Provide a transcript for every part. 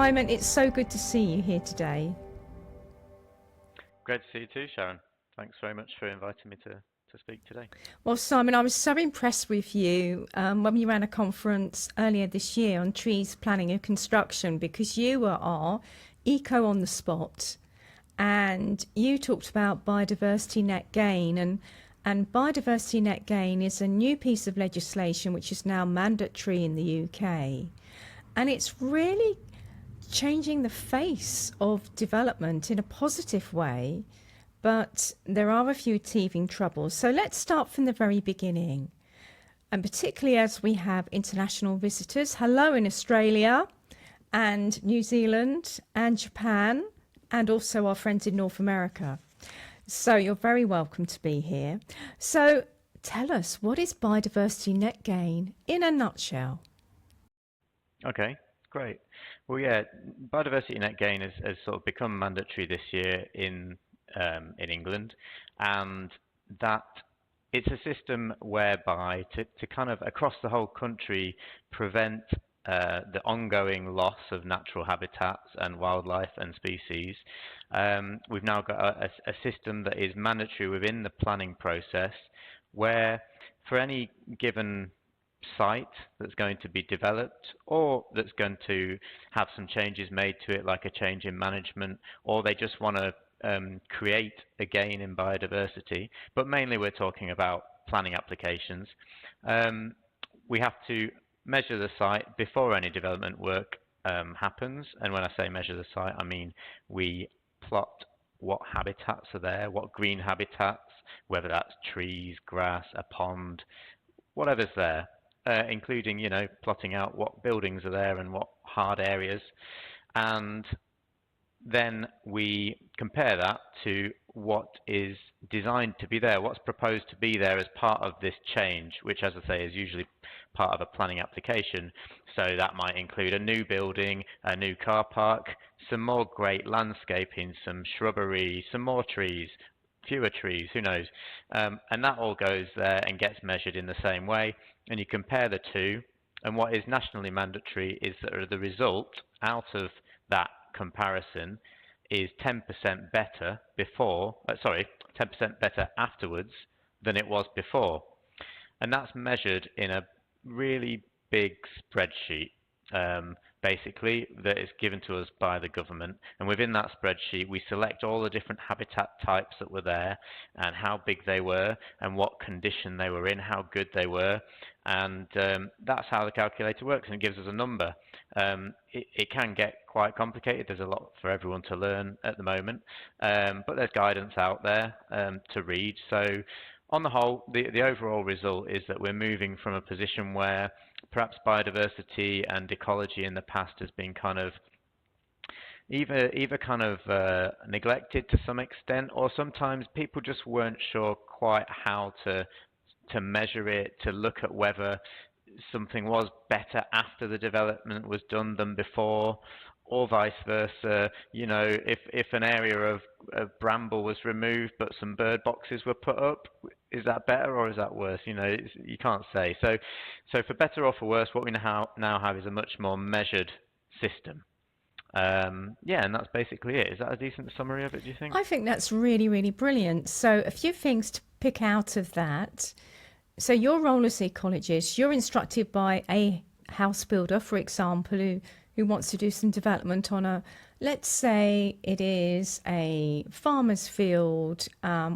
Simon, it's so good to see you here today. Great to see you too, Sharon. Thanks very much for inviting me to speak today. Well, Simon, I was so impressed with you when we ran a conference earlier this year on trees, planning and construction, because you were our eco on the spot and you talked about biodiversity net gain. And biodiversity net gain is a new piece of legislation which is now mandatory in the UK. And it's really changing the face of development in a positive way, but there are a few teething troubles. So let's start from the very beginning, and particularly as we have international visitors. Hello in Australia and New Zealand and Japan, and also our friends in North America. So you're very welcome to be here. So tell us, what is biodiversity net gain in a nutshell? Okay, great. Well, yeah, biodiversity net gain has sort of become mandatory this year in England, and that it's a system whereby to kind of across the whole country prevent the ongoing loss of natural habitats and wildlife and species. We've now got a system that is mandatory within the planning process, where for any given site that's going to be developed or that's going to have some changes made to it, like a change in management, or they just want to create a gain in biodiversity, but mainly we're talking about planning applications. We have to measure the site before any development work happens, and when I say measure the site, I mean we plot what habitats are there, what green habitats, whether that's trees, grass, a pond, whatever's there, including, you know, plotting out what buildings are there and what hard areas. And then we compare that to what is designed to be there, what's proposed to be there as part of this change, which, as I say, is usually part of a planning application. So that might include a new building, a new car park, some more great landscaping, some shrubbery, some more trees, fewer trees, who knows. And that all goes there and gets measured in the same way. And you compare the two, and what is nationally mandatory is that the result out of that comparison is 10% better before, 10% better afterwards than it was before. And that's measured in a really big spreadsheet, basically, that is given to us by the government. And within that spreadsheet, we select all the different habitat types that were there and how big they were and what condition they were in, how good they were. And that's how the calculator works, and it gives us a number. It can get quite complicated. There's a lot for everyone to learn at the moment, but there's guidance out there to read. So on the whole, the overall result is that we're moving from a position where perhaps biodiversity and ecology in the past has been kind of either kind of neglected to some extent, or sometimes people just weren't sure quite how to measure it, to look at whether something was better after the development was done than before, or vice versa. You know, if an area of bramble was removed but some bird boxes were put up, is that better or is that worse? You know, you can't say. So for better or for worse, what we now have is a much more measured system. Yeah, and that's basically it. Is that a decent summary of it, do you think? I think that's really, really brilliant. So a few things to pick out of that. So your role as ecologist, you're instructed by a house builder, for example, who wants to do some development on a, let's say it is a farmer's field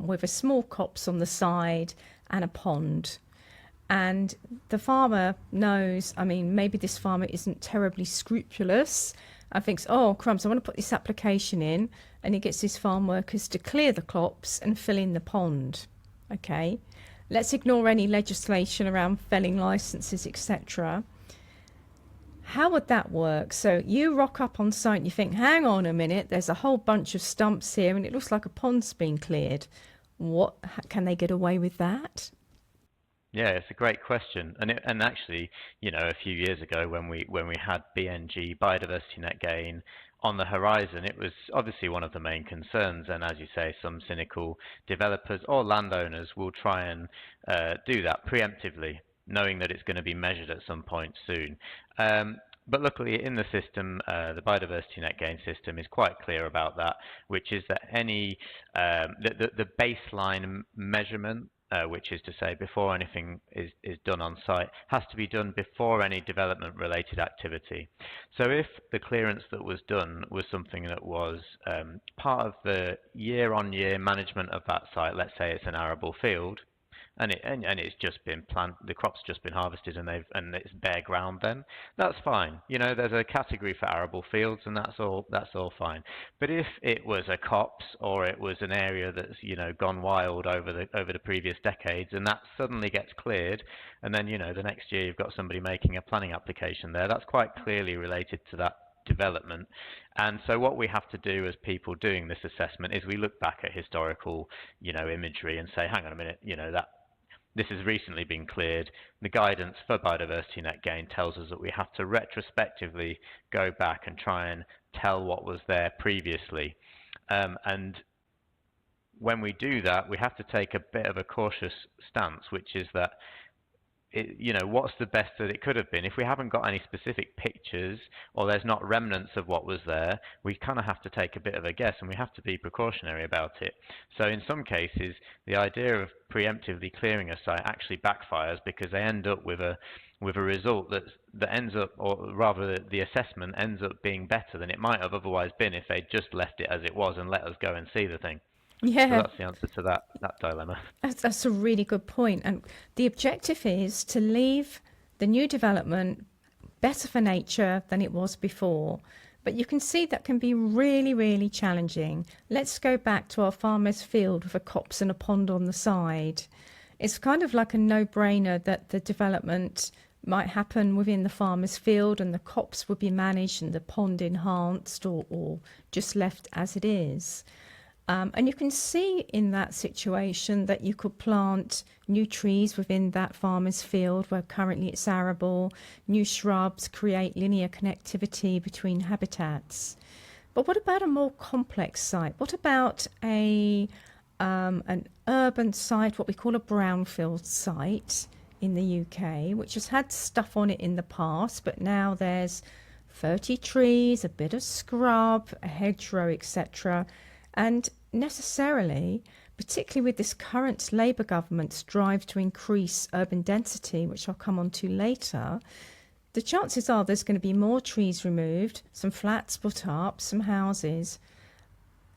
with a small copse on the side and a pond. And the farmer knows, I mean, maybe this farmer isn't terribly scrupulous and thinks, oh, crumbs, I want to put this application in. And he gets his farm workers to clear the copse and fill in the pond. Okay, let's ignore any legislation around felling licenses, etc. How would that work? So you rock up on site and you think, hang on a minute, there's a whole bunch of stumps here and it looks like a pond's been cleared. What, can they get away with that? Yeah, it's a great question, and actually, you know, a few years ago when we had BNG, biodiversity net gain, on the horizon, it was obviously one of the main concerns. And as you say, some cynical developers or landowners will try and do that preemptively, knowing that it's going to be measured at some point soon. but luckily in the system, the biodiversity net gain system is quite clear about that, which is that any the baseline measurement, which is to say before anything is done on site, has to be done before any development related activity. So if the clearance that was done was something that was part of the year-on-year management of that site, let's say it's an arable field, and it's just been the crop's just been harvested, and it's bare ground, then that's fine. You know, there's a category for arable fields, and that's all fine. But if it was a copse, or it was an area that's, you know, gone wild over the previous decades, and that suddenly gets cleared, and then, you know, the next year you've got somebody making a planning application there, that's quite clearly related to that development. And so what we have to do as people doing this assessment is we look back at historical, you know, imagery and say, hang on a minute, you know, that this has recently been cleared. The guidance for biodiversity net gain tells us that we have to retrospectively go back and try and tell what was there previously. And when we do that, we have to take a bit of a cautious stance, which is that you know, what's the best that it could have been? If we haven't got any specific pictures, or there's not remnants of what was there, we kind of have to take a bit of a guess, and we have to be precautionary about it. So in some cases, the idea of preemptively clearing a site actually backfires, because they end up with a result that ends up, or rather the assessment ends up being better than it might have otherwise been if they'd just left it as it was and let us go and see the thing. Yeah. So that's the answer to that dilemma. That's a really good point. And the objective is to leave the new development better for nature than it was before. But you can see that can be really, really challenging. Let's go back to our farmer's field with a copse and a pond on the side. It's kind of like a no-brainer that the development might happen within the farmer's field, and the copse would be managed and the pond enhanced, or just left as it is. And you can see in that situation that you could plant new trees within that farmer's field where currently it's arable, new shrubs, create linear connectivity between habitats. But what about a more complex site? What about an urban site, what we call a brownfield site in the UK, which has had stuff on it in the past, but now there's 30 trees, a bit of scrub, a hedgerow, etc. And necessarily, particularly with this current Labour government's drive to increase urban density, which I'll come on to later, the chances are there's going to be more trees removed, some flats put up, some houses.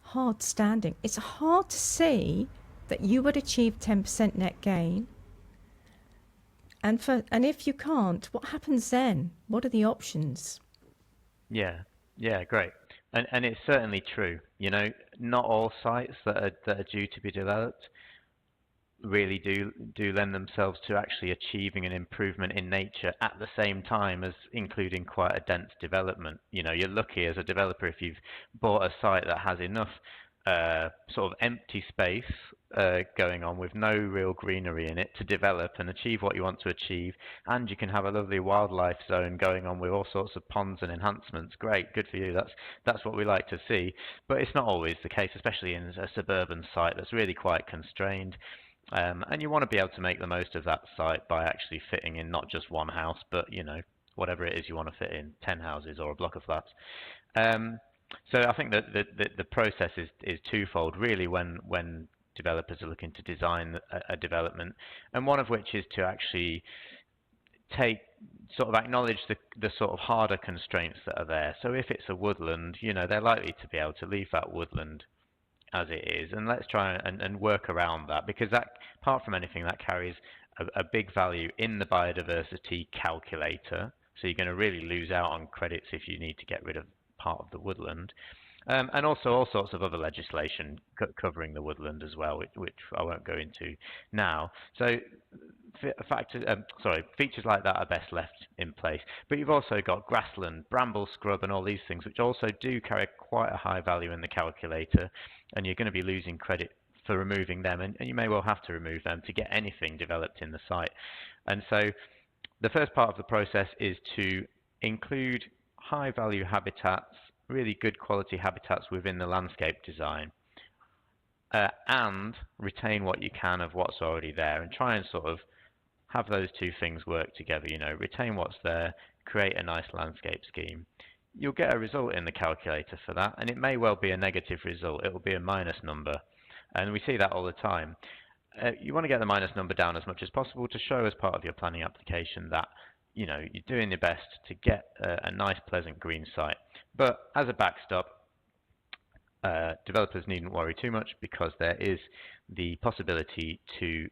Hard standing. It's hard to see that you would achieve 10% net gain. And if you can't, what happens then? What are the options? Yeah, great. And it's certainly true. You know, not all sites that are due to be developed really do lend themselves to actually achieving an improvement in nature at the same time as including quite a dense development. You know, you're lucky as a developer if you've bought a site that has enough sort of empty space going on with no real greenery in it to develop and achieve what you want to achieve, and you can have a lovely wildlife zone going on with all sorts of ponds and enhancements. Great, good for you. That's what we like to see, but it's not always the case, especially in a suburban site that's really quite constrained. And you want to be able to make the most of that site by actually fitting in not just one house, but, you know, whatever it is you want to fit in, 10 houses or a block of flats. So I think that the process is twofold, really, when developers are looking to design a development, and one of which is to actually acknowledge the sort of harder constraints that are there. So if it's a woodland, you know, they're likely to be able to leave that woodland as it is, and let's try and work around that, because that, apart from anything, that carries a big value in the biodiversity calculator. So you're going to really lose out on credits if you need to get rid of part of the woodland. And also all sorts of other legislation covering the woodland as well, which I won't go into now. So features like that are best left in place. But you've also got grassland, bramble scrub, and all these things, which also do carry quite a high value in the calculator, and you're going to be losing credit for removing them, and you may well have to remove them to get anything developed in the site. And so the first part of the process is to include high value habitats, really good quality habitats within the landscape design, and retain what you can of what's already there, and try and sort of have those two things work together. You know, retain what's there, create a nice landscape scheme, you'll get a result in the calculator for that, and it may well be a negative result. It will be a minus number, and we see that all the time. You want to get the minus number down as much as possible to show as part of your planning application that you're doing your best to get a nice, pleasant green site. But as a backstop, developers needn't worry too much, because there is the possibility to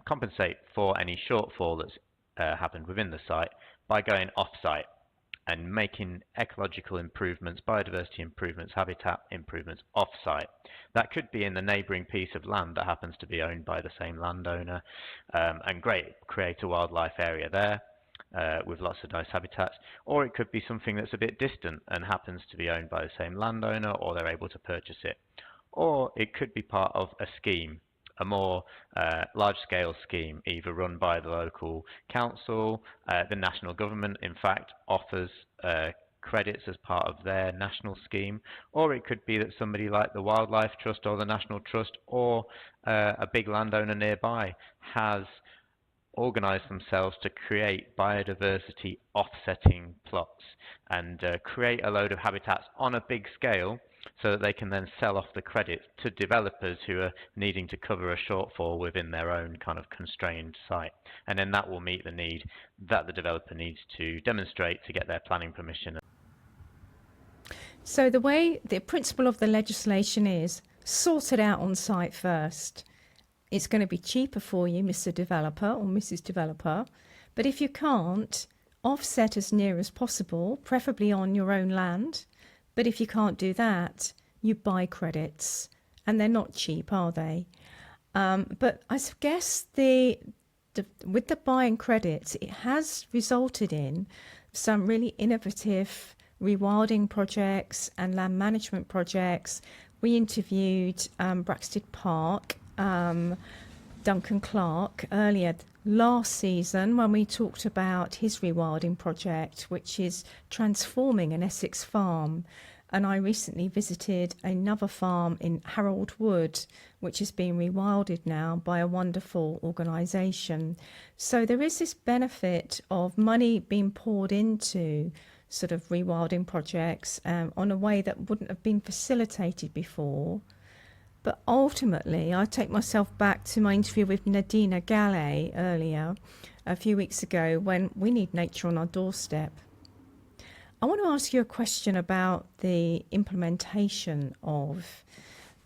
compensate for any shortfall that's happened within the site by going off-site and making ecological improvements, biodiversity improvements, habitat improvements off-site. That could be in the neighbouring piece of land that happens to be owned by the same landowner, and great, create a wildlife area there with lots of nice habitats. Or it could be something that's a bit distant and happens to be owned by the same landowner, or they're able to purchase it. Or it could be part of a scheme, a more large-scale scheme, either run by the local council. The national government, in fact, offers credits as part of their national scheme, or it could be that somebody like the Wildlife Trust or the National Trust or a big landowner nearby has organized themselves to create biodiversity offsetting plots and create a load of habitats on a big scale, so that they can then sell off the credit to developers who are needing to cover a shortfall within their own kind of constrained site. And then that will meet the need that the developer needs to demonstrate to get their planning permission. So the principle of the legislation is sort it out on site first. It's going to be cheaper for you, Mr. Developer or Mrs. Developer. But if you can't, offset as near as possible, preferably on your own land. But if you can't do that, you buy credits, and they're not cheap, are they? But I guess with the buying credits, it has resulted in some really innovative rewilding projects and land management projects. We interviewed Braxted Park, Duncan Clark, earlier last season when we talked about his rewilding project, which is transforming an Essex farm. And I recently visited another farm in Harold Wood, which is being rewilded now by a wonderful organisation. So there is this benefit of money being poured into sort of rewilding projects on a way that wouldn't have been facilitated before. But ultimately, I take myself back to my interview with Nadina Gallet earlier, a few weeks ago, when we need nature on our doorstep. I want to ask you a question about the implementation of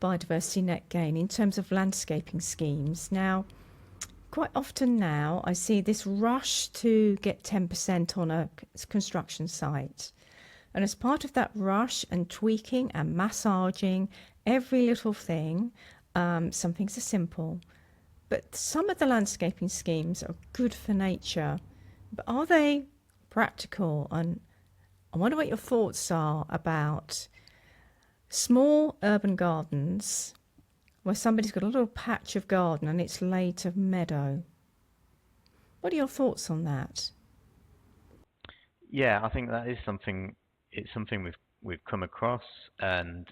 biodiversity net gain in terms of landscaping schemes. Now, quite often now, I see this rush to get 10% on a construction site. And as part of that rush and tweaking and massaging every little thing, some things are simple, but some of the landscaping schemes are good for nature. But are they practical? And I wonder what your thoughts are about small urban gardens where somebody's got a little patch of garden and it's laid to meadow. What are your thoughts on that? Yeah, I think that is something. It's something we've come across, and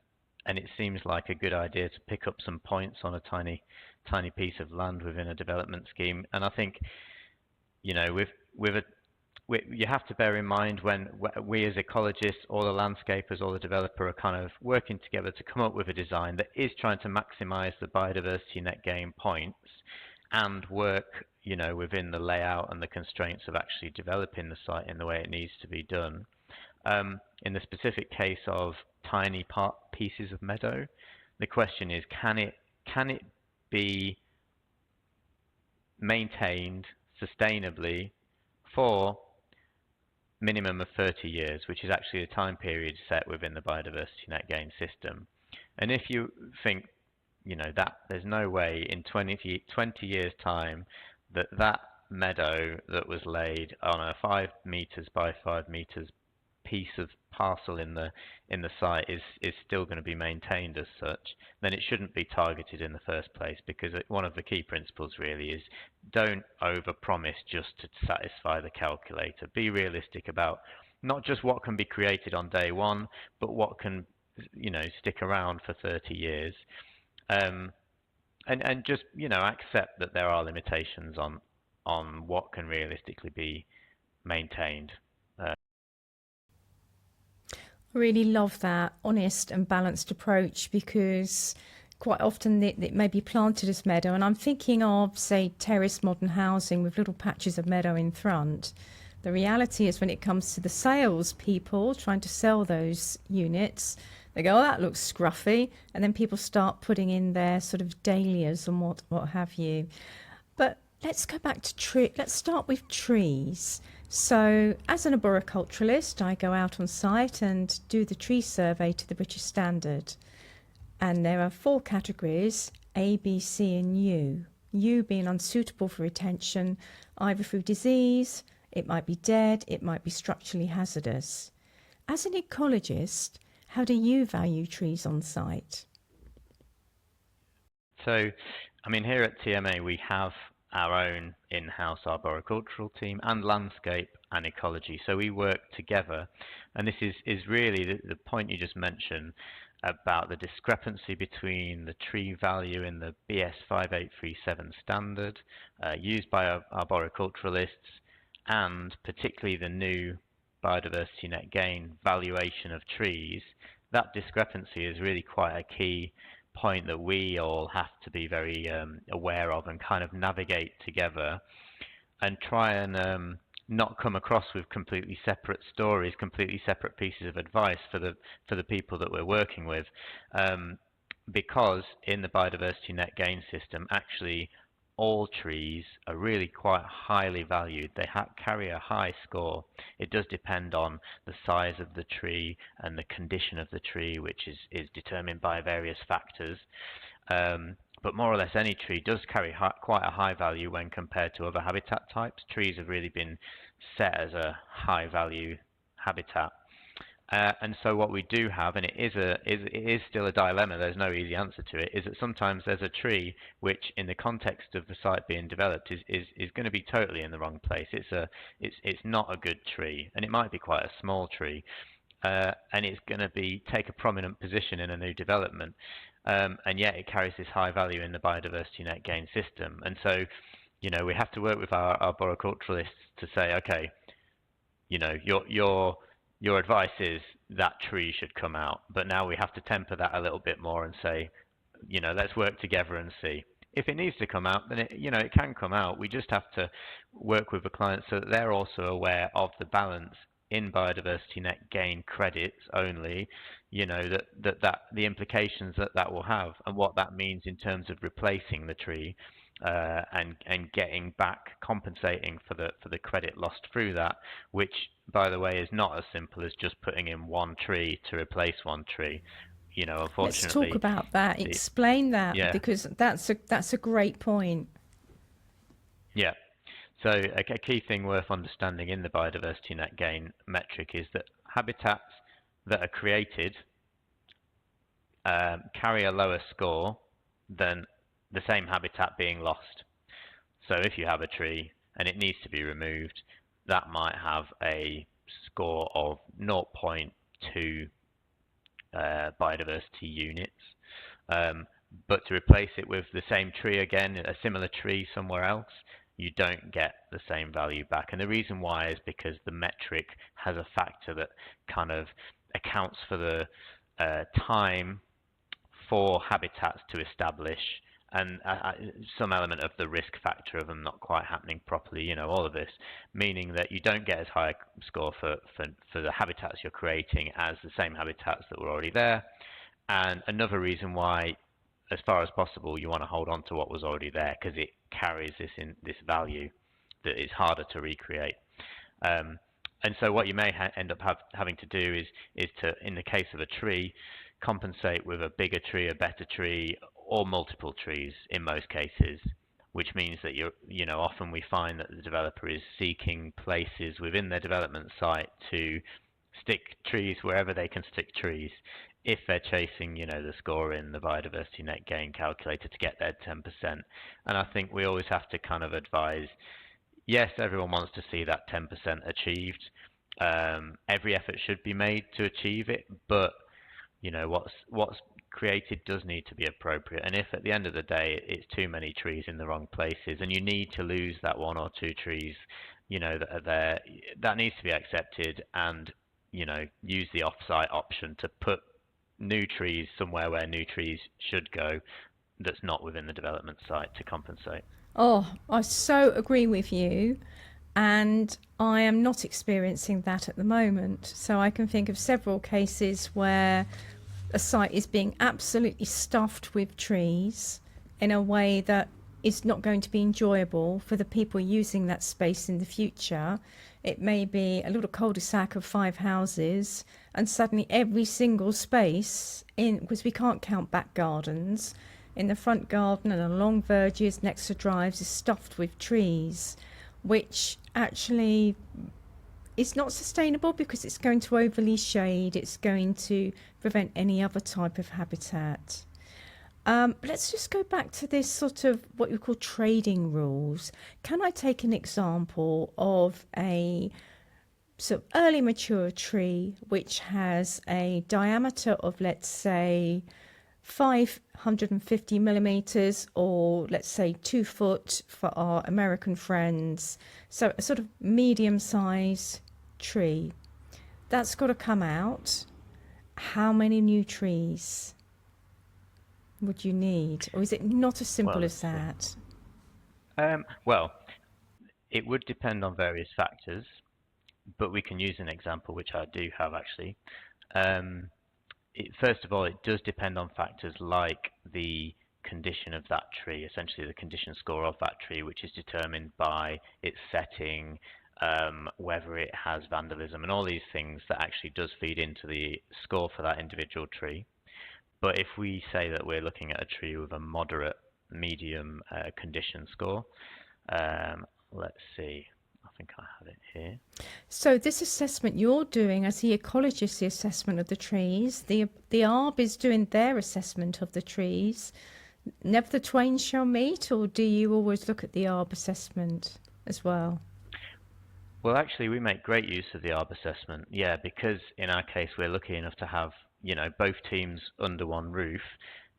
it seems like a good idea to pick up some points on a tiny piece of land within a development scheme. And I think, you have to bear in mind when we as ecologists or the landscapers or the developer are kind of working together to come up with a design that is trying to maximize the biodiversity net gain points and work, within the layout and the constraints of actually developing the site in the way it needs to be done. In the specific case of tiny pieces of meadow, the question is, can it be maintained sustainably for minimum of 30 years, which is actually a time period set within the biodiversity net gain system. And if you think, that there's no way in 20 years time that meadow that was laid on a 5 meters by 5 meters piece of parcel in the site is still going to be maintained as such, then it shouldn't be targeted in the first place, because one of the key principles really is don't overpromise just to satisfy the calculator. Be realistic about not just what can be created on day one, but what can stick around for 30 years, and just accept that there are limitations on what can realistically be maintained. I really love that honest and balanced approach, because quite often it may be planted as meadow. And I'm thinking of, say, terraced modern housing with little patches of meadow in front. The reality is, when it comes to the sales people trying to sell those units, they go, oh, that looks scruffy. And then people start putting in their sort of dahlias and what have you. But let's go back to let's start with trees. So, as an arboriculturalist, I go out on site and do the tree survey to the British standard. And there are 4 categories: A, B, C, and U. U being unsuitable for retention, either through disease, it might be dead, it might be structurally hazardous. As an ecologist, how do you value trees on site? So, I mean, here at TMA, we have our own in-house arboricultural team and landscape and ecology. So we work together. And this is really the point you just mentioned about the discrepancy between the tree value in the BS 5837 standard used by arboriculturalists, and particularly the new biodiversity net gain valuation of trees. That discrepancy is really quite a key point that we all have to be very aware of and kind of navigate together, and try and not come across with completely separate stories, completely separate pieces of advice for the people that we're working with, because in the biodiversity net gain system, actually all trees are really quite highly valued. They carry a high score. It does depend on the size of the tree and the condition of the tree, which is determined by various factors. But more or less any tree does carry quite a high value when compared to other habitat types. Trees have really been set as a high value habitat. And so what we do have, and it is still a dilemma, there's no easy answer to it, is that sometimes there's a tree which, in the context of the site being developed, is going to be totally in the wrong place. It's not a good tree, and it might be quite a small tree, and it's going to take a prominent position in a new development, and yet it carries this high value in the biodiversity net gain system. And so, you know, we have to work with our arboriculturalists to say, okay, you know, your advice is that tree should come out, but now we have to temper that a little bit more and say, you know, let's work together and see. If it needs to come out, then it can come out. We just have to work with the clients so that they're also aware of the balance in biodiversity net gain credits only, you know, that the implications that will have, and what that means in terms of replacing the tree, and getting back, compensating for the credit lost through that, which, by the way, is not as simple as just putting in one tree to replace one tree. You know, unfortunately. Let's talk about that. Explain that, yeah. because that's a great point. Yeah. So a key thing worth understanding in the biodiversity net gain metric is that habitats that are created carry a lower score than the same habitat being lost. So if you have a tree and it needs to be removed, that might have a score of 0.2 biodiversity units. But to replace it with the same tree again, a similar tree somewhere else, you don't get the same value back. And the reason why is because the metric has a factor that kind of accounts for the time for habitats to establish, and some element of the risk factor of them not quite happening properly, you know, all of this, meaning that you don't get as high a score for the habitats you're creating as the same habitats that were already there. And another reason why, as far as possible, you want to hold on to what was already there, because it carries this value that is harder to recreate. And so what you may end up having to do is to, in the case of a tree, compensate with a bigger tree, a better tree, or multiple trees in most cases, which means that often we find that the developer is seeking places within their development site to stick trees wherever they can stick trees, if they're chasing, the score in the biodiversity net gain calculator to get their 10%. And I think we always have to kind of advise, yes, everyone wants to see that 10% achieved. Every effort should be made to achieve it, but what's created does need to be appropriate. And if at the end of the day it's too many trees in the wrong places and you need to lose that one or two trees that are there, that needs to be accepted, and use the offsite option to put new trees somewhere where new trees should go that's not within the development site to compensate. Oh, I so agree with you. And I am not experiencing that at the moment. So I can think of several cases where a site is being absolutely stuffed with trees in a way that is not going to be enjoyable for the people using that space in the future. It may be a little cul-de-sac of 5 houses, and suddenly every single space in, because we can't count back gardens, in the front garden and along verges next to drives is stuffed with trees, which actually is not sustainable because it's going to overly shade, it's going to prevent any other type of habitat. Let's just go back to this sort of what you call trading rules. Can I take an example of a sort of early mature tree which has a diameter of, let's say, 550 millimeters, or let's say 2 foot for our American friends? So a sort of medium size tree that's got to come out. How many new trees would you need, or is it not as simple as that? Well, it would depend on various factors, but we can use an example which I do have actually. First of all, it does depend on factors like the condition of that tree, essentially the condition score of that tree, which is determined by its setting, whether it has vandalism, and all these things that actually does feed into the score for that individual tree. But if we say that we're looking at a tree with a moderate, medium condition score, let's see, I think I have it here. So this assessment you're doing as the ecologist, the assessment of the trees, the ARB is doing their assessment of the trees. Never the twain shall meet, or do you always look at the ARB assessment as well? Well, actually, we make great use of the ARB assessment, yeah, because in our case we're lucky enough to have both teams under one roof,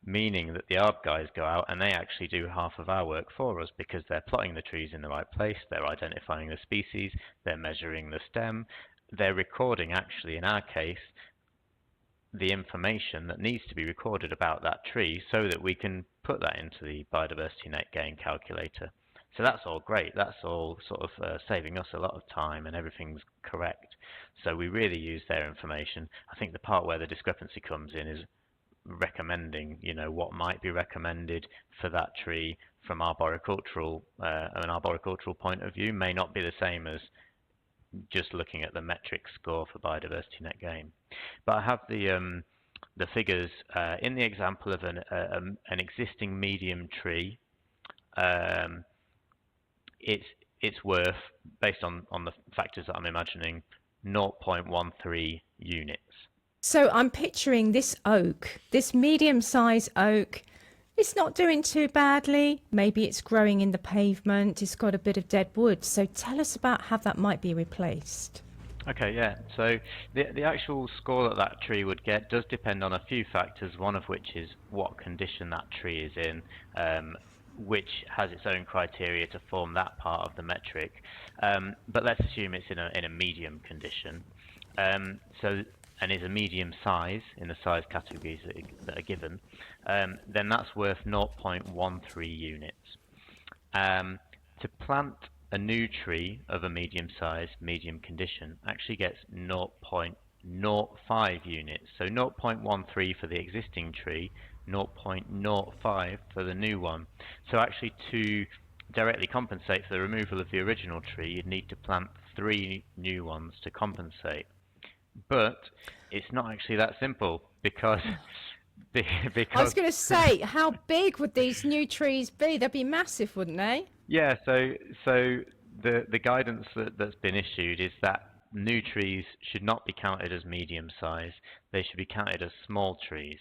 meaning that the ARB guys go out and they actually do half of our work for us because they're plotting the trees in the right place, they're identifying the species, they're measuring the stem, they're recording, actually in our case, the information that needs to be recorded about that tree so that we can put that into the biodiversity net gain calculator. So that's all great. That's all sort of saving us a lot of time, and everything's correct. So we really use their information. I think the part where the discrepancy comes in is recommending, what might be recommended for that tree from an arboricultural point of view may not be the same as just looking at the metric score for biodiversity net gain. But I have the figures in the example of an existing medium tree. It's worth, based on the factors that I'm imagining, 0.13 units. So I'm picturing this oak, this medium-sized oak. It's not doing too badly. Maybe it's growing in the pavement. It's got a bit of dead wood. So tell us about how that might be replaced. Okay, yeah. So the actual score that tree would get does depend on a few factors, one of which is what condition that tree is in, which has its own criteria to form that part of the metric. But let's assume it's in a medium condition. And is a medium size in the size categories that are given, then that's worth 0.13 units. To plant a new tree of a medium size, medium condition, actually gets 0.05 units. So 0.13 for the existing tree, 0.05 for the new one. So actually, to directly compensate for the removal of the original tree, you'd need to plant 3 new ones to compensate. But it's not actually that simple because I was going to say, how big would these new trees be? They'd be massive, wouldn't they? Yeah, so the guidance that's been issued is that new trees should not be counted as medium size. They should be counted as small trees.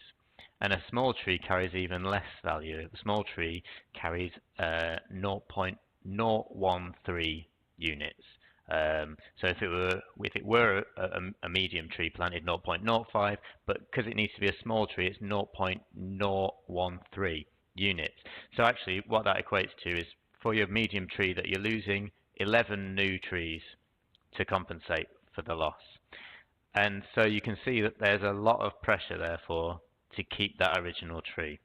And a small tree carries even less value. A small tree carries 0.013 units. So if it were a medium tree planted, 0.05, but because it needs to be a small tree, it's 0.013 units. So actually, what that equates to is, for your medium tree that you're losing, 11 new trees to compensate for the loss. And so you can see that there's a lot of pressure, therefore, to keep that original tree.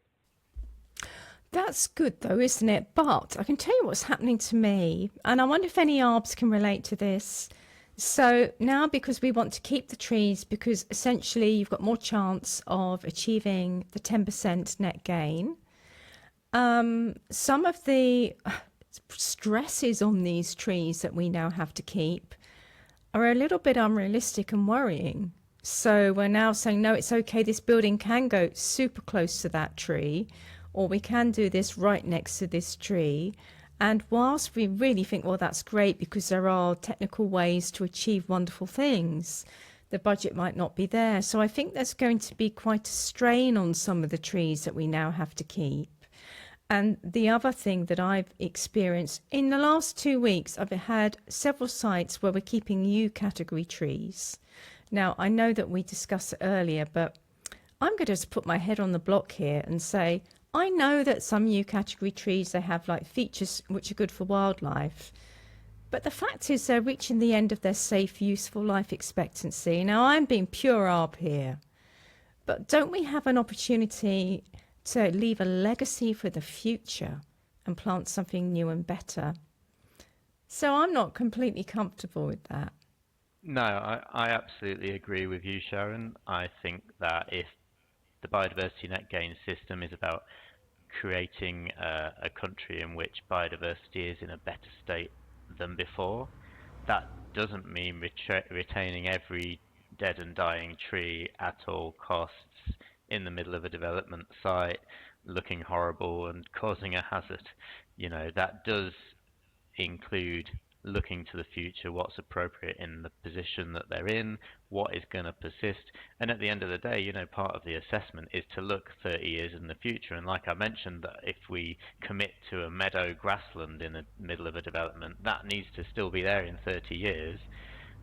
That's good though, isn't it? But I can tell you what's happening to me, and I wonder if any ARBs can relate to this. So now, because we want to keep the trees, because essentially you've got more chance of achieving the 10% net gain, some of the stresses on these trees that we now have to keep are a little bit unrealistic and worrying. So we're now saying, no, it's okay, this building can go super close to that tree, or we can do this right next to this tree. And whilst we really think, well, that's great because there are technical ways to achieve wonderful things, the budget might not be there. So I think there's going to be quite a strain on some of the trees that we now have to keep. And the other thing that I've experienced in the last 2 weeks, I've had several sites where we're keeping U category trees. Now, I know that we discussed it earlier, but I'm going to just put my head on the block here and say, I know that some U category trees, they have like features which are good for wildlife. But the fact is they're reaching the end of their safe, useful life expectancy. Now, I'm being pure ARB here. But don't we have an opportunity to leave a legacy for the future and plant something new and better? So I'm not completely comfortable with that. No, I absolutely agree with you, Sharon. I think that if the biodiversity net gain system is about creating a country in which biodiversity is in a better state than before, that doesn't mean retaining every dead and dying tree at all costs in the middle of a development site, looking horrible and causing a hazard. You know, that does include looking to the future, what's appropriate in the position that they're in, what is going to persist. And at the end of the day, you know, part of the assessment is to look 30 years in the future. And like I mentioned, that if we commit to a meadow grassland in the middle of a development, that needs to still be there in 30 years.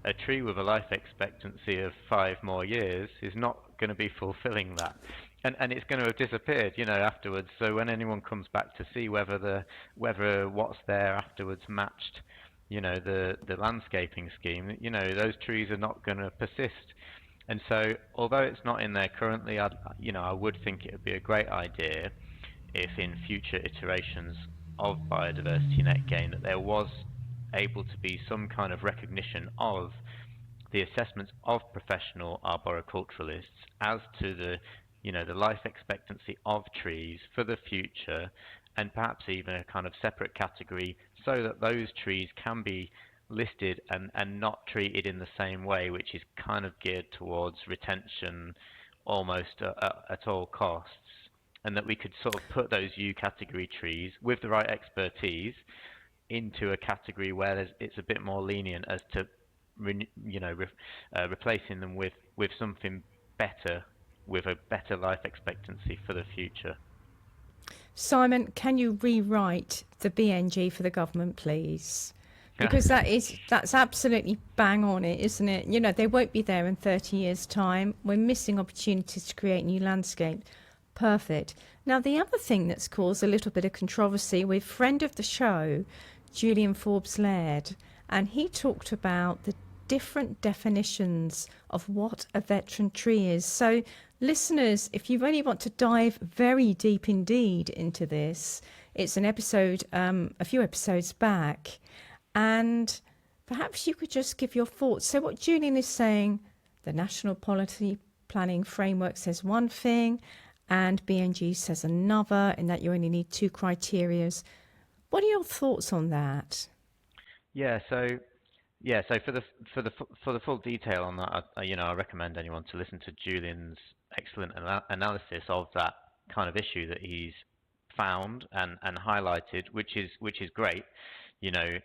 A tree with a life expectancy of 5 more years is not going to be fulfilling that. And it's going to have disappeared, you know, afterwards. So when anyone comes back to see whether what's there afterwards matched, you know, the landscaping scheme, you know, those trees are not going to persist. And so, although it's not in there currently, I would think it would be a great idea if in future iterations of biodiversity net gain that there was able to be some kind of recognition of the assessments of professional arboriculturalists as to the, you know, the life expectancy of trees for the future, and perhaps even a kind of separate category so that those trees can be listed and not treated in the same way, which is kind of geared towards retention almost at all costs, and that we could sort of put those U category trees with the right expertise into a category where it's a bit more lenient as to, you know, replacing them with something better, with a better life expectancy for the future. Simon, can you rewrite the BNG for the government, please? Because that's absolutely bang on it, isn't it? You know, they won't be there in 30 years' time. We're missing opportunities to create new landscape. Perfect. Now, the other thing that's caused a little bit of controversy with friend of the show, Julian Forbes-Laird, and he talked about the different definitions of what a veteran tree is. So listeners, if you really want to dive very deep indeed into this, it's an episode, a few episodes back, and perhaps you could just give your thoughts. So what Julian is saying, the National Policy Planning Framework says one thing, and BNG says another, in that you only need 2 criteria. What are your thoughts on that? So for the full detail on that, I recommend anyone to listen to Julian's excellent analysis of that kind of issue that he's found and highlighted, which is great. You know,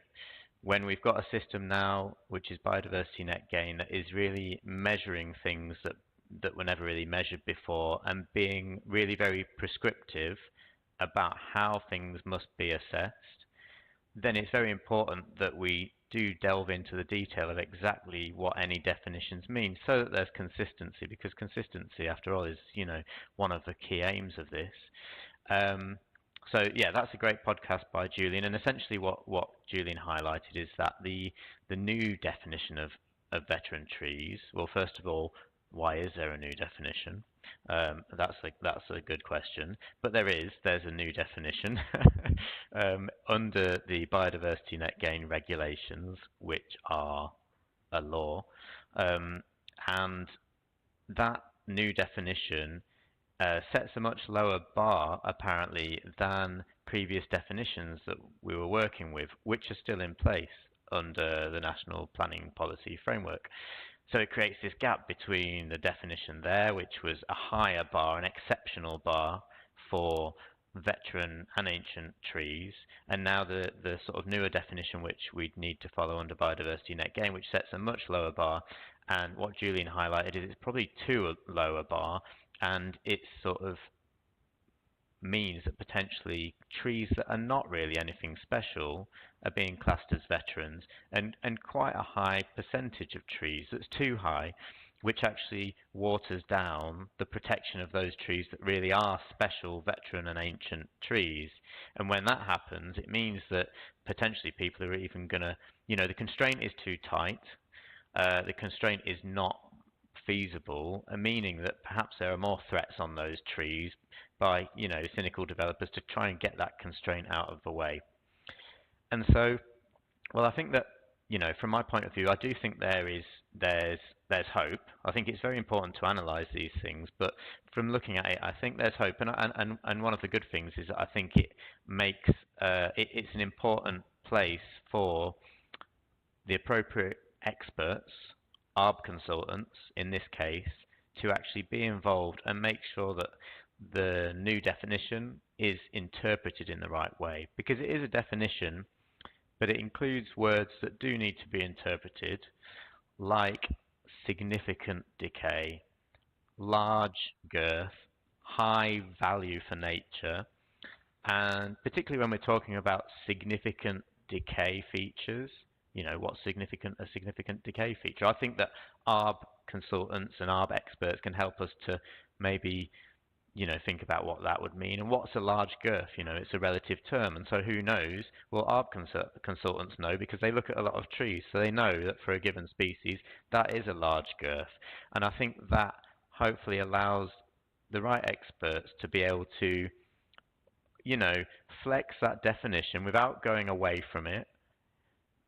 when we've got a system now which is biodiversity net gain that is really measuring things that were never really measured before, and being really very prescriptive about how things must be assessed, then it's very important that we do delve into the detail of exactly what any definitions mean, so that there's consistency, because consistency, after all, is, you know, one of the key aims of this. So yeah, that's a great podcast by Julian. And essentially, what Julian highlighted is that the new definition of veteran trees. Well, first of all, why is there a new definition? That's a good question. But there's a new definition under the Biodiversity Net Gain regulations, which are a law, and that new definition sets a much lower bar, apparently, than previous definitions that we were working with, which are still in place under the National Planning Policy Framework. So it creates this gap between the definition there, which was a higher bar, an exceptional bar for veteran and ancient trees, and now the sort of newer definition which we'd need to follow under Biodiversity Net Gain, which sets a much lower bar. And what Julian highlighted is it's probably too low a bar, and it sort of means that potentially trees that are not really anything special are being classed as veterans, and quite a high percentage of trees that's too high, which actually waters down the protection of those trees that really are special veteran and ancient trees. And when that happens, it means that potentially people are even going to, the constraint is too tight, the constraint is not feasible, meaning that perhaps there are more threats on those trees by, cynical developers to try and get that constraint out of the way. And so, well, I think that, from my point of view, I do think there's hope. I think it's very important to analyse these things, but from looking at it, I think there's hope. And one of the good things is that I think it makes it's an important place for the appropriate experts, ARB consultants in this case, to actually be involved and make sure that the new definition is interpreted in the right way. Because it is a definition, but it includes words that do need to be interpreted, like significant decay, large girth, high value for nature, and particularly when we're talking about significant decay features, what's a significant decay feature. I think that ARB consultants and ARB experts can help us to maybe think about what that would mean. And what's a large girth? It's a relative term, and so who knows? Well, ARB consultants know, because they look at a lot of trees, so they know that for a given species that is a large girth. And I think that hopefully allows the right experts to be able to flex that definition without going away from it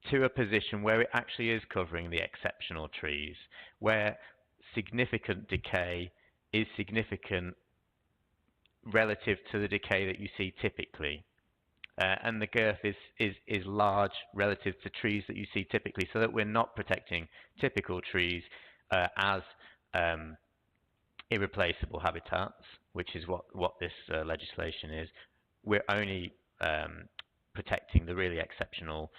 to a position where it actually is covering the exceptional trees, where significant decay is significant relative to the decay that you see typically. And the girth is large relative to trees that you see typically, so that we're not protecting typical trees as irreplaceable habitats, which is what this legislation is. We're only protecting the really exceptional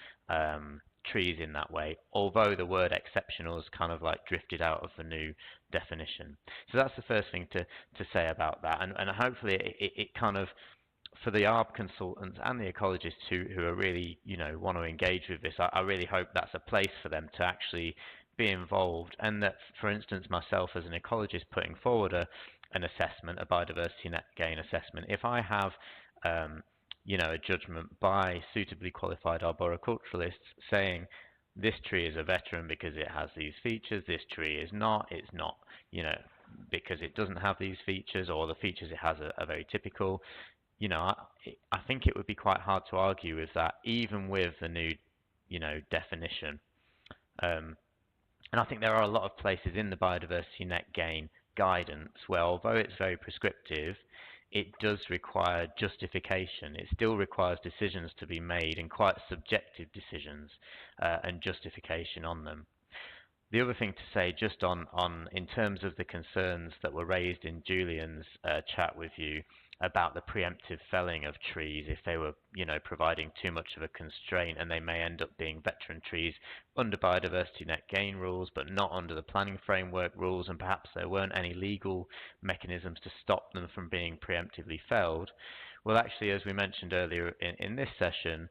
trees in that way, although the word exceptional is kind of like drifted out of the new definition. So that's the first thing to say about that, and hopefully it kind of, for the ARB consultants and the ecologists who are really want to engage with this, I really hope that's a place for them to actually be involved, and that, for instance, myself as an ecologist putting forward an assessment, a biodiversity net gain assessment, if I have a judgment by suitably qualified arboriculturalists saying this tree is a veteran because it has these features, this tree is not, it's not, because it doesn't have these features, or the features it has are very typical, I think it would be quite hard to argue with that, even with the new, definition. And I think there are a lot of places in the biodiversity net gain guidance where, although it's very prescriptive, it does require justification. It still requires decisions to be made, and quite subjective decisions, and justification on them. The other thing to say, just on in terms of the concerns that were raised in Julian's chat with you about the preemptive felling of trees, if they were, providing too much of a constraint, and they may end up being veteran trees under biodiversity net gain rules, but not under the planning framework rules, and perhaps there weren't any legal mechanisms to stop them from being preemptively felled. Well, actually, as we mentioned earlier in this session,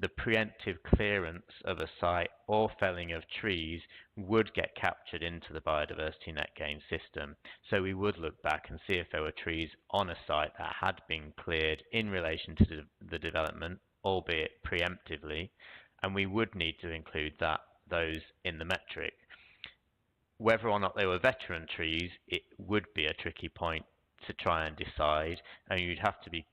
the preemptive clearance of a site or felling of trees would get captured into the biodiversity net gain system. So we would look back and see if there were trees on a site that had been cleared in relation to the development, albeit preemptively, and we would need to include those in the metric. Whether or not they were veteran trees, it would be a tricky point to try and decide, and you'd have to be,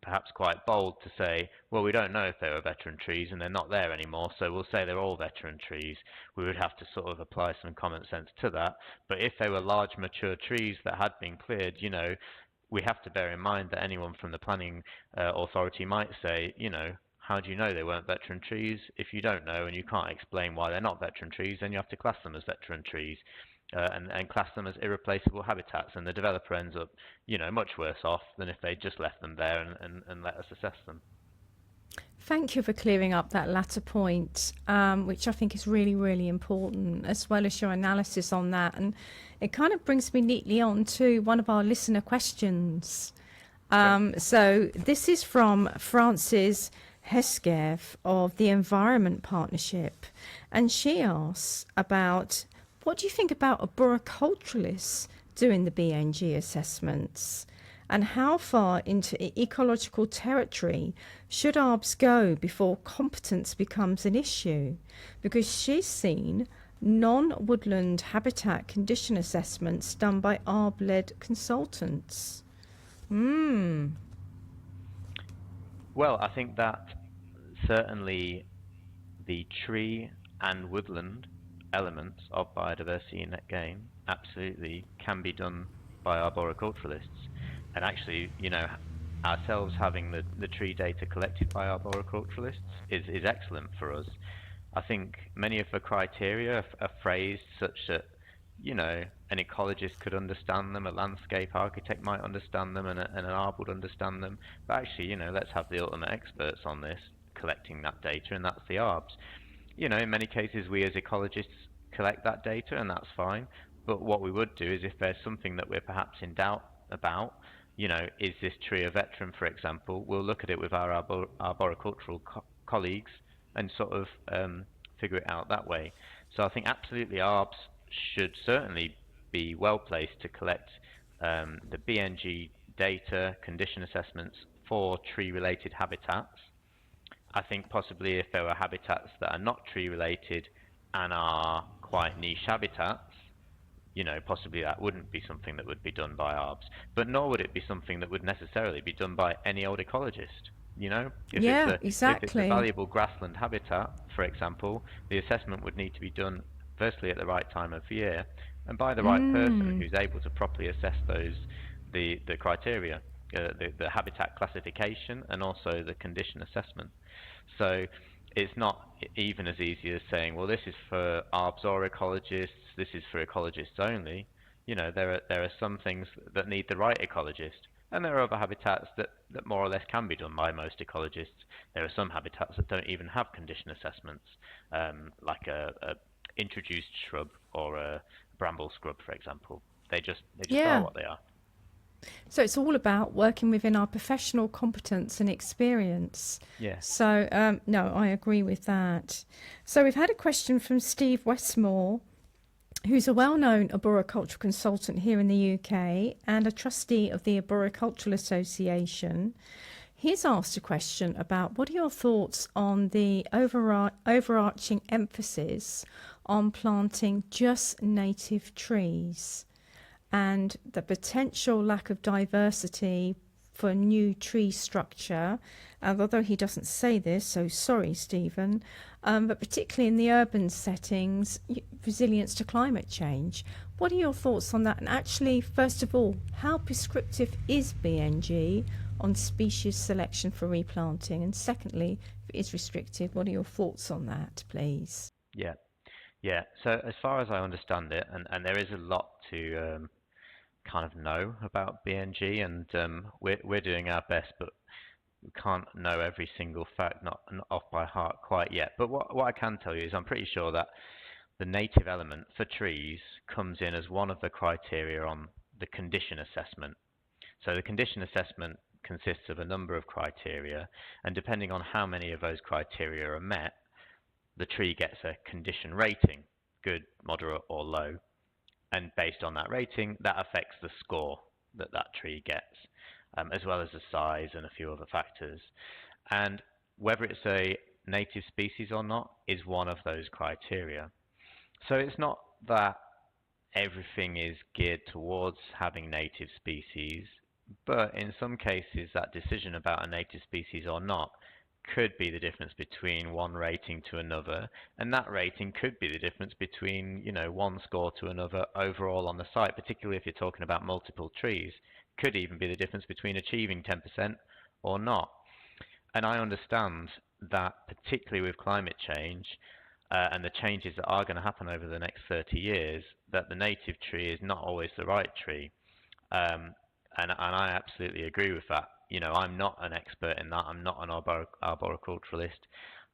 perhaps quite bold to say, well, we don't know if they were veteran trees and they're not there anymore, so we'll say they're all veteran trees. We would have to sort of apply some common sense to that. But if they were large mature trees that had been cleared, we have to bear in mind that anyone from the planning authority might say, how do you know they weren't veteran trees? If you don't know and you can't explain why they're not veteran trees, then you have to class them as veteran trees. And class them as irreplaceable habitats, and the developer ends up, much worse off than if they just left them there and let us assess them. Thank you for clearing up that latter point, which I think is really, really important, as well as your analysis on that. And it kind of brings me neatly on to one of our listener questions. So this is from Frances Heskev of the Environment Partnership, and she asks about, what do you think about arboriculturalists doing the BNG assessments? And how far into ecological territory should ARBs go before competence becomes an issue? Because she's seen non-woodland habitat condition assessments done by ARB-led consultants. Well, I think that certainly the tree and woodland elements of biodiversity net gain absolutely can be done by arboriculturalists. And actually, ourselves having the tree data collected by arboriculturalists is excellent for us. I think many of the criteria are phrased such that, an ecologist could understand them, a landscape architect might understand them, and an ARB would understand them. But actually, let's have the ultimate experts on this collecting that data, and that's the ARBs. In many cases, we as ecologists collect that data, and that's fine. But what we would do is, if there's something that we're perhaps in doubt about, is this tree a veteran, for example, we'll look at it with our arboricultural colleagues and sort of figure it out that way. So I think absolutely ARBs should certainly be well placed to collect the BNG data, condition assessments for tree-related habitats. I think possibly if there were habitats that are not tree-related and are quite niche habitats, possibly that wouldn't be something that would be done by ARBs. But nor would it be something that would necessarily be done by any old ecologist. If it's a valuable grassland habitat, for example, the assessment would need to be done firstly at the right time of year and by the right person who's able to properly assess the criteria, the habitat classification and also the condition assessment. So it's not even as easy as saying, well, this is for ARBs or ecologists, this is for ecologists only. There are some things that need the right ecologist, and there are other habitats that more or less can be done by most ecologists. There are some habitats that don't even have condition assessments, like a introduced shrub or a bramble scrub, for example. They just are what they are. So it's all about working within our professional competence and experience. Yeah. So, no, I agree with that. So we've had a question from Steve Westmore, who's a well-known arboricultural consultant here in the UK and a trustee of the Arboricultural Association. He's asked a question about, what are your thoughts on the overarching emphasis on planting just native trees and the potential lack of diversity for new tree structure? And although he doesn't say this, so sorry, Stephen, but particularly in the urban settings, resilience to climate change. What are your thoughts on that? And actually, first of all, how prescriptive is BNG on species selection for replanting? And secondly, if it is restrictive, what are your thoughts on that, please? Yeah. So as far as I understand it, and there is a lot to kind of know about BNG, and we're doing our best, but we can't know every single fact, not off by heart quite yet. But what I can tell you is I'm pretty sure that the native element for trees comes in as one of the criteria on the condition assessment. So the condition assessment consists of a number of criteria, and depending on how many of those criteria are met, the tree gets a condition rating, good, moderate, or low. And based on that rating, that affects the score that that tree gets, as well as the size and a few other factors. And whether it's a native species or not is one of those criteria. So it's not that everything is geared towards having native species, but in some cases that decision about a native species or not could be the difference between one rating to another, and that rating could be the difference between, one score to another overall on the site, particularly if you're talking about multiple trees. Could even be the difference between achieving 10% or not. And I understand that, particularly with climate change and the changes that are going to happen over the next 30 years, that the native tree is not always the right tree. And I absolutely agree with that. I'm not an expert in that. I'm not an arboriculturalist.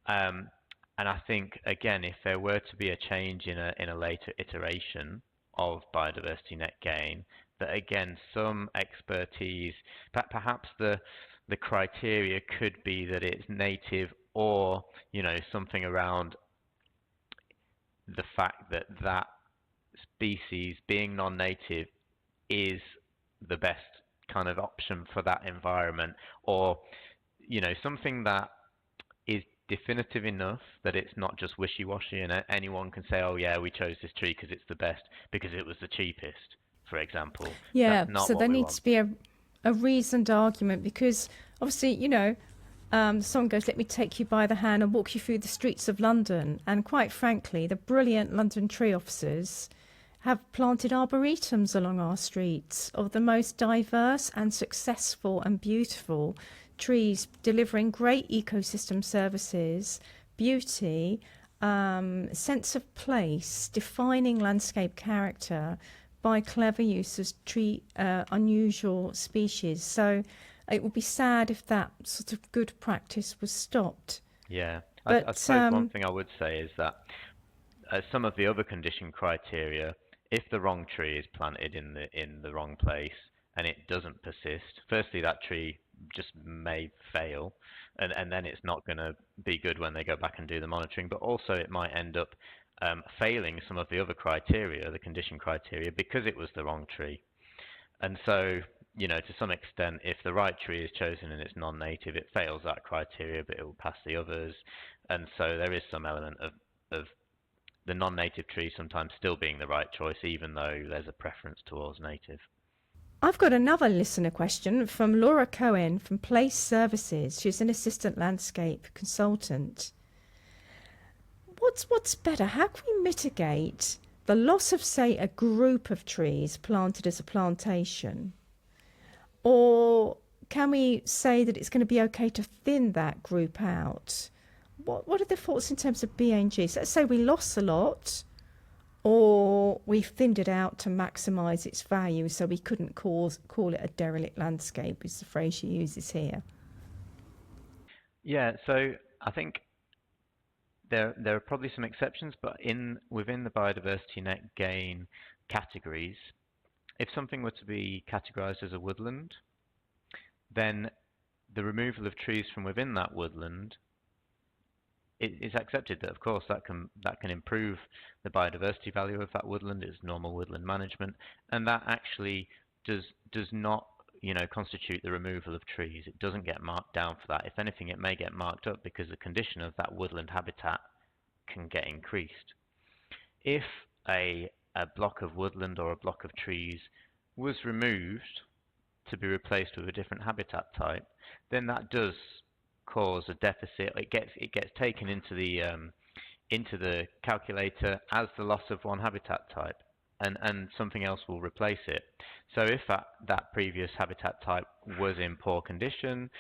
And I think, again, if there were to be a change in a later iteration of biodiversity net gain, that again, some expertise, perhaps the criteria could be that it's native, or something around the fact that that species being non-native is the best kind of option for that environment, or something that is definitive enough that it's not just wishy-washy and anyone can say, oh yeah, we chose this tree because it's the best because it was the cheapest, for example. Yeah, That's not so what there we needs want. to be a reasoned argument, because obviously, the song goes, let me take you by the hand and walk you through the streets of London. And quite frankly, the brilliant London tree officers have planted arboretums along our streets of the most diverse and successful and beautiful trees, delivering great ecosystem services, beauty, sense of place, defining landscape character by clever use of unusual species. So it would be sad if that sort of good practice was stopped. Yeah, I But suppose one thing I would say is that some of the other condition criteria, if the wrong tree is planted in the wrong place and it doesn't persist, firstly that tree just may fail, and then it's not going to be good when they go back and do the monitoring, but also it might end up failing some of the other criteria, the condition criteria, because it was the wrong tree. And so, to some extent, if the right tree is chosen and it's non-native, it fails that criteria, but it will pass the others. And so there is some element of the non-native tree sometimes still being the right choice, even though there's a preference towards native. I've got another listener question from Laura Cohen from Place Services. She's an assistant landscape consultant. What's better? How can we mitigate the loss of, say, a group of trees planted as a plantation? Or can we say that it's going to be okay to thin that group out? What are the thoughts in terms of BNGs? Let's say we lost a lot, or we thinned it out to maximise its value, so we couldn't call it a derelict landscape, is the phrase she uses here. Yeah, so I think there are probably some exceptions, but within the biodiversity net gain categories, if something were to be categorised as a woodland, then the removal of trees from within that woodland, it is accepted that, of course, that can improve the biodiversity value of that woodland. It's normal woodland management, and that actually does not constitute the removal of trees. It doesn't get marked down for that. If anything, it may get marked up because the condition of that woodland habitat can get increased. If a block of woodland or a block of trees was removed to be replaced with a different habitat type, then that does cause a deficit. It gets taken into the calculator as the loss of one habitat type, and something else will replace it. So if that previous habitat type was in poor condition,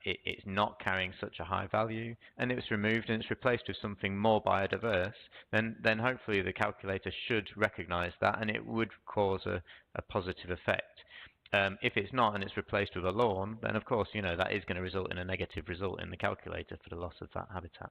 it's not carrying such a high value, and it's removed and it's replaced with something more biodiverse, then hopefully the calculator should recognize that, and it would cause a positive effect. If it's not and it's replaced with a lawn, then of course that is going to result in a negative result in the calculator for the loss of that habitat.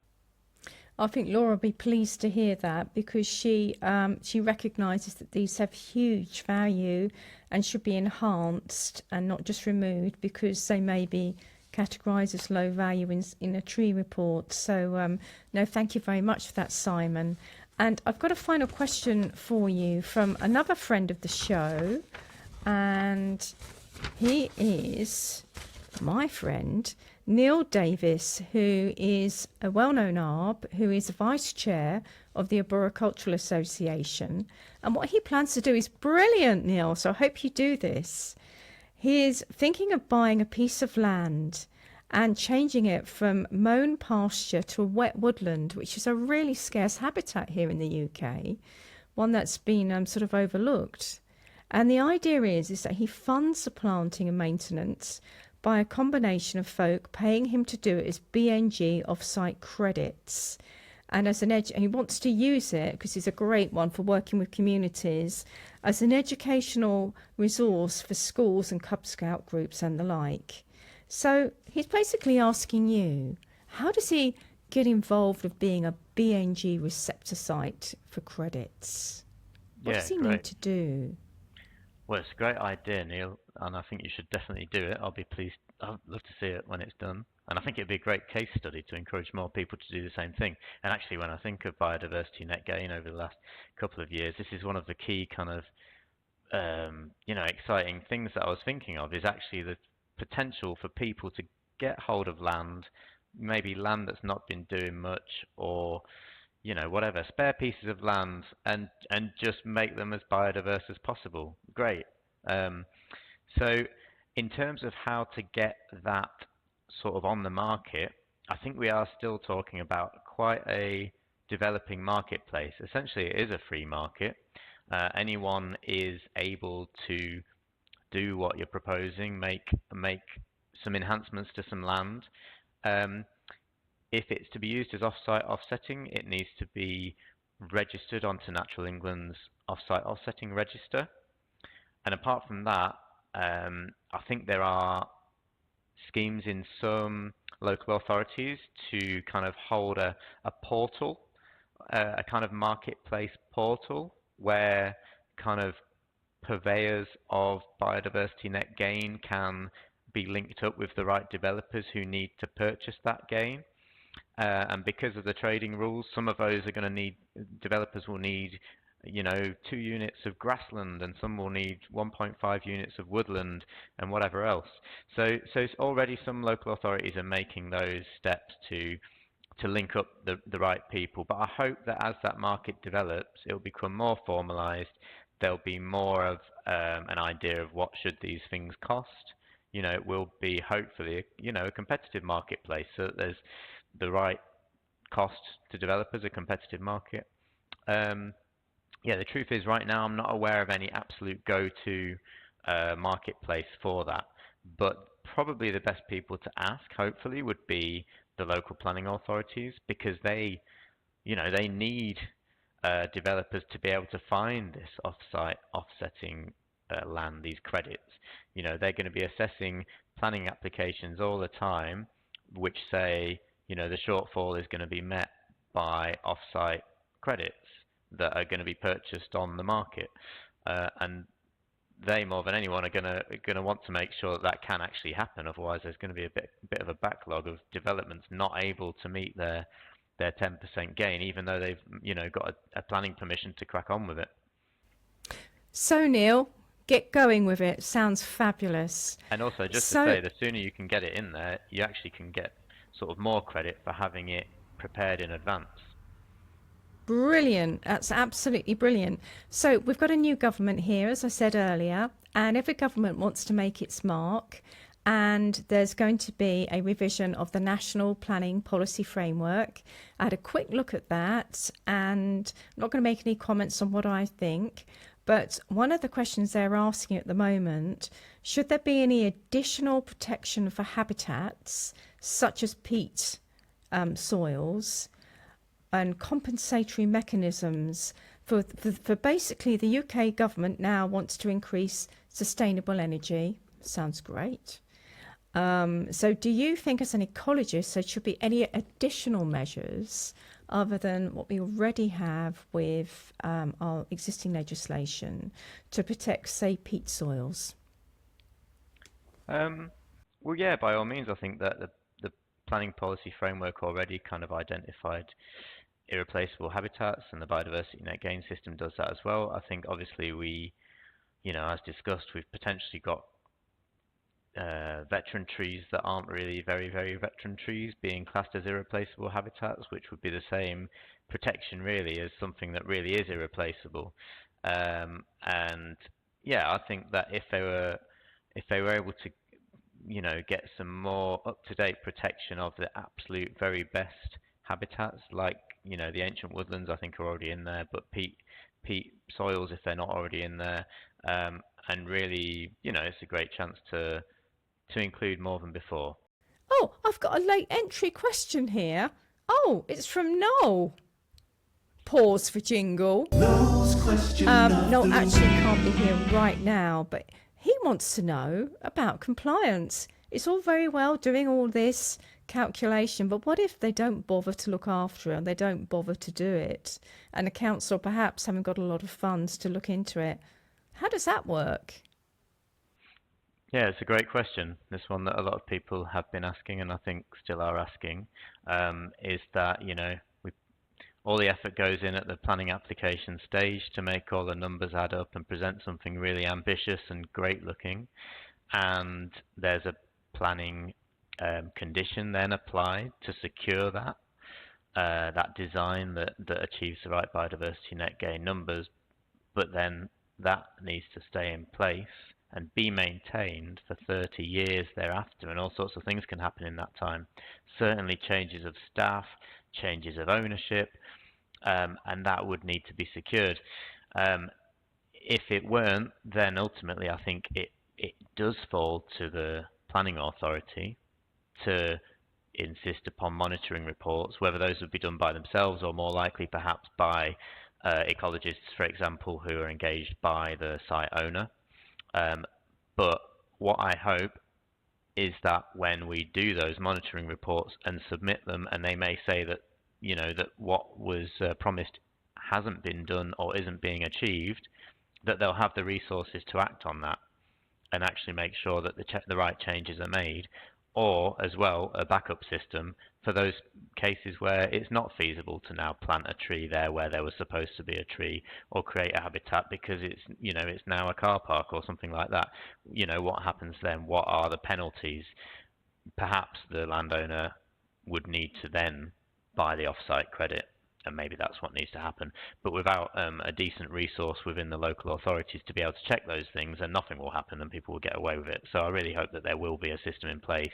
I think Laura will be pleased to hear that, because she recognises that these have huge value and should be enhanced and not just removed because they may be categorised as low value in a tree report. So no, thank you very much for that, Simon. And I've got a final question for you from another friend of the show, and he is my friend Neil Davis, who is a well-known ARB, who is vice chair of the Arboricultural Association. And what he plans to do is brilliant, Neil, so I hope you do this. He is thinking of buying a piece of land and changing it from mown pasture to a wet woodland, which is a really scarce habitat here in the UK, one that's been sort of overlooked. And the idea is that he funds the planting and maintenance by a combination of folk paying him to do it as BNG offsite credits. And as and he wants to use it, because it's a great one for working with communities, as an educational resource for schools and Cub Scout groups and the like. So he's basically asking you, how does he get involved with being a BNG receptor site for credits? What does he need to do? Well, it's a great idea, Neil, and I think you should definitely do it. I'll be pleased. I'd love to see it when it's done. And I think it'd be a great case study to encourage more people to do the same thing. And actually, when I think of biodiversity net gain over the last couple of years, this is one of the key kind of, exciting things that I was thinking of, is actually the potential for people to get hold of land, maybe land that's not been doing much, or whatever, spare pieces of land, and just make them as biodiverse as possible. Great. So in terms of how to get that sort of on the market, I think we are still talking about quite a developing marketplace. Essentially, it is a free market. Anyone is able to do what you're proposing, make some enhancements to some land. If it's to be used as offsite offsetting, it needs to be registered onto Natural England's offsite offsetting register. And apart from that, I think there are schemes in some local authorities to kind of hold a portal, a kind of marketplace portal, where kind of purveyors of biodiversity net gain can be linked up with the right developers who need to purchase that gain. And because of the trading rules, some of those are going to need, developers will need, 2 units of grassland, and some will need 1.5 units of woodland and whatever else. So it's already some local authorities are making those steps to link up the right people. But I hope that as that market develops, it will become more formalized. There'll be more of an idea of what should these things cost. It will be hopefully, a competitive marketplace, so that there's the right cost to developers, a competitive market. The truth is, right now I'm not aware of any absolute go-to marketplace for that, but probably the best people to ask, hopefully, would be the local planning authorities, because they need developers to be able to find this off-site offsetting land, these credits. They're going to be assessing planning applications all the time, which say, the shortfall is going to be met by off-site credits that are going to be purchased on the market, and they, more than anyone, are going to want to make sure that can actually happen. Otherwise, there's going to be a bit of a backlog of developments not able to meet their 10% gain, even though they've got a planning permission to crack on with it. So Neil, get going with it. Sounds fabulous. And also, just to say, the sooner you can get it in there, you actually can get sort of more credit for having it prepared in advance. Brilliant. That's absolutely brilliant. So we've got a new government here, as I said earlier, and every government wants to make its mark. And there's going to be a revision of the National Planning Policy Framework. I had a quick look at that, and I'm not going to make any comments on what I think. But one of the questions they're asking at the moment, should there be any additional protection for habitats, such as peat soils, and compensatory mechanisms for basically the UK government now wants to increase sustainable energy. Sounds great. So do you think as an ecologist there should be any additional measures other than what we already have with our existing legislation to protect, say, peat soils? Well, yeah, by all means, I think that the planning policy framework already kind of identified irreplaceable habitats, and the biodiversity net gain system does that as well. I think obviously as discussed, we've potentially got veteran trees that aren't really very, very veteran trees being classed as irreplaceable habitats, which would be the same protection really as something that really is irreplaceable. And yeah, I think that if they were able to get some more up-to-date protection of the absolute very best habitats, like the ancient woodlands, I think are already in there, but peat soils if they're not already in there, and really, it's a great chance to include more than before. Oh, I've got a late entry question here. Oh, it's from Noel. Pause for jingle. Noel's question Noel actually can't be here right now, but he wants to know about compliance. It's all very well doing all this calculation, but what if they don't bother to look after it and they don't bother to do it? And the council perhaps haven't got a lot of funds to look into it. How does that work? Yeah, it's a great question. This one that a lot of people have been asking, and I think still are asking, is that all the effort goes in at the planning application stage to make all the numbers add up and present something really ambitious and great looking, and there's a planning condition then applied to secure that design that achieves the right biodiversity net gain numbers, but then that needs to stay in place and be maintained for 30 years thereafter, and all sorts of things can happen in that time. Certainly changes of staff, changes of ownership, and that would need to be secured. If it weren't, then ultimately I think it does fall to the planning authority to insist upon monitoring reports, whether those would be done by themselves or more likely perhaps by ecologists, for example, who are engaged by the site owner. But what I hope is that when we do those monitoring reports and submit them, and they may say that that what was promised hasn't been done or isn't being achieved, that they'll have the resources to act on that and actually make sure that the right changes are made, or as well a backup system for those cases where it's not feasible to now plant a tree there where there was supposed to be a tree, or create a habitat because it's now a car park or something like that. What happens then? What are the penalties? Perhaps the landowner would need to then buy the offsite credit, and maybe that's what needs to happen. But without a decent resource within the local authorities to be able to check those things, then nothing will happen and people will get away with it. So I really hope that there will be a system in place,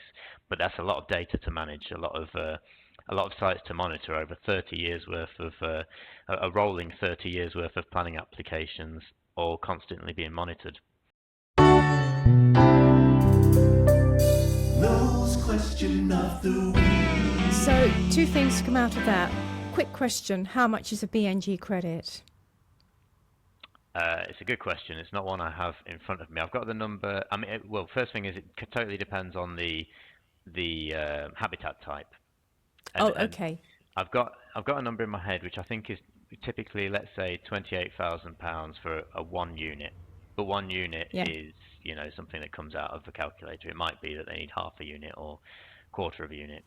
but that's a lot of data to manage, a lot of sites to monitor over 30 years worth of a rolling 30 years worth of planning applications, all constantly being monitored. Noel's question of the week. So, two things come out of that. Quick question, how much is a BNG credit? It's a good question. It's not one I have in front of me. I've got the number. I mean, well, first thing is it totally depends on the habitat type. Okay. And I've got a number in my head which I think is typically, let's say, £28,000 for a 1 unit. But 1 unit is something that comes out of the calculator. It might be that they need half a unit or quarter of a unit.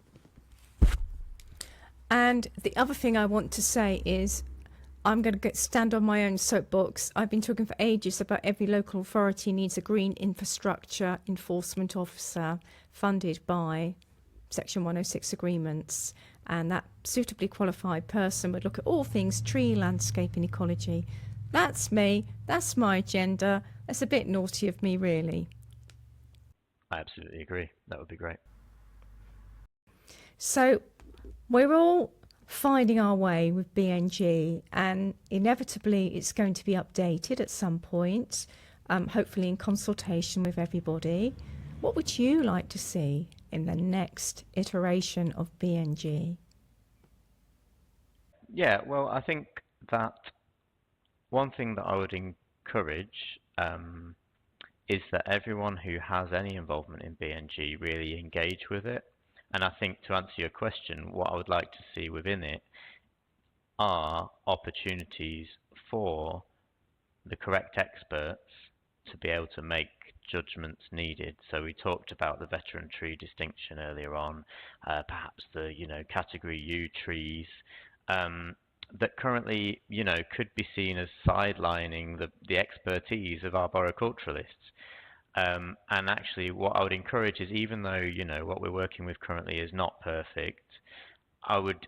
And the other thing I want to say is I'm going to stand on my own soapbox. I've been talking for ages about every local authority needs a green infrastructure enforcement officer funded by Section 106 agreements. And that suitably qualified person would look at all things tree, landscape and ecology. That's me. That's my agenda. That's a bit naughty of me, really. I absolutely agree. That would be great. So we're all finding our way with BNG, and inevitably it's going to be updated at some point, hopefully in consultation with everybody. What would you like to see in the next iteration of BNG? Yeah, well, I think that one thing that I would encourage is that everyone who has any involvement in BNG really engage with it. And I think, to answer your question, what I would like to see within it are opportunities for the correct experts to be able to make judgments needed. So we talked about the veteran tree distinction earlier on, perhaps the category U trees that currently could be seen as sidelining the expertise of arboriculturalists. And actually, what I would encourage is, even though what we're working with currently is not perfect, I would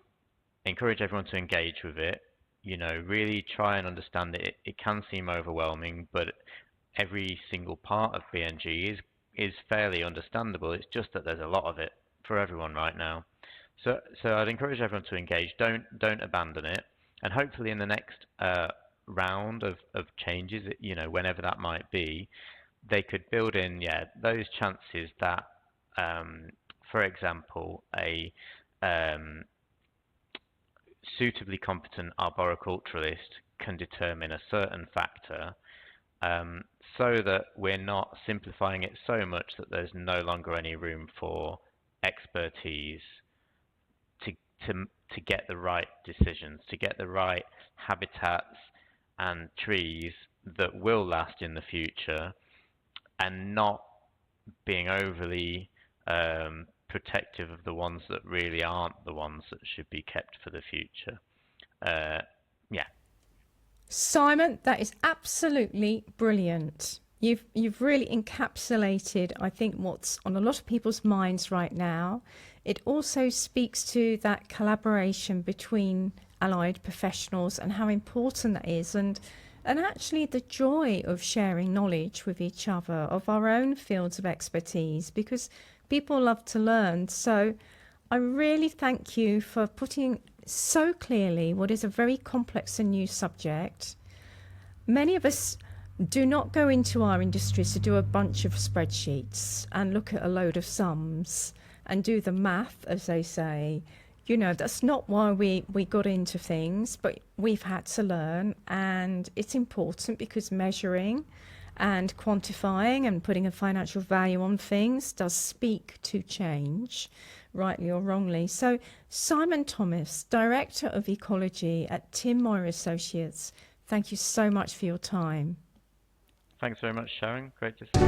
encourage everyone to engage with it. Really try and understand it. It can seem overwhelming, but every single part of BNG is fairly understandable. It's just that there's a lot of it for everyone right now. So I'd encourage everyone to engage. Don't abandon it. And hopefully in the next round of changes, whenever that might be, they could build in those chances that, for example, a suitably competent arboriculturalist can determine a certain factor, so that we're not simplifying it so much that there's no longer any room for expertise to get the right decisions, to get the right habitats and trees that will last in the future, and not being overly protective of the ones that really aren't the ones that should be kept for the future. Simon, that is absolutely brilliant. You've really encapsulated, I think, what's on a lot of people's minds right now. It also speaks to that collaboration between allied professionals and how important that is, and actually the joy of sharing knowledge with each other of our own fields of expertise, because people love to learn. So I really thank you for putting so clearly what is a very complex and new subject. Many of us do not go into our industries to do a bunch of spreadsheets and look at a load of sums and do the math, as they say. That's not why we got into things, but we've had to learn, and it's important because measuring and quantifying and putting a financial value on things does speak to change, rightly or wrongly. So Simon Thomas, Director of Ecology at Tim Moir Associates, thank you so much for your time. Thanks very much, Sharon. Great to see you.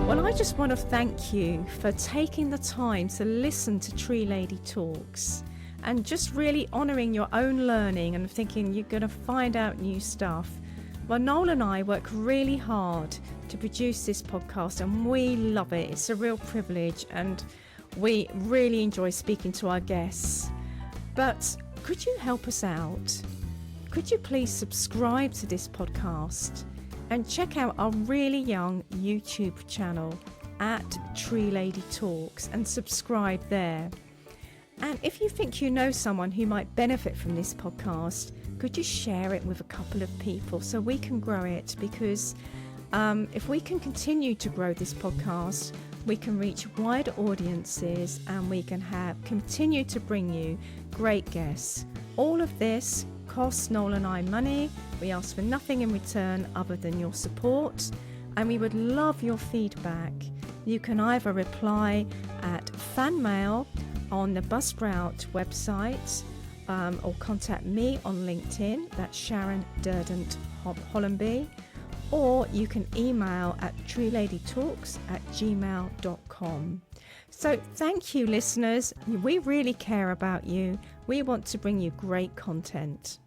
Well, I just want to thank you for taking the time to listen to Tree Lady Talks and just really honouring your own learning and thinking you're going to find out new stuff. Well, Noel and I work really hard to produce this podcast, and we love it. It's a real privilege, and we really enjoy speaking to our guests. But could you help us out? Could you please subscribe to this podcast and check out our really young YouTube channel at Tree Lady Talks and subscribe there. And if you think you know someone who might benefit from this podcast, could you share it with a couple of people so we can grow it? Because if we can continue to grow this podcast, we can reach wider audiences, and we can continue to bring you great guests. All of this costs Noel and I money. We ask for nothing in return other than your support, and we would love your feedback. You can either reply at fan mail on the Buzzsprout website, or contact me on LinkedIn, that's sharondurdant-hollamby, or you can email at treeladytalks@gmail.com. So thank you, listeners. We really care about you. We want to bring you great content.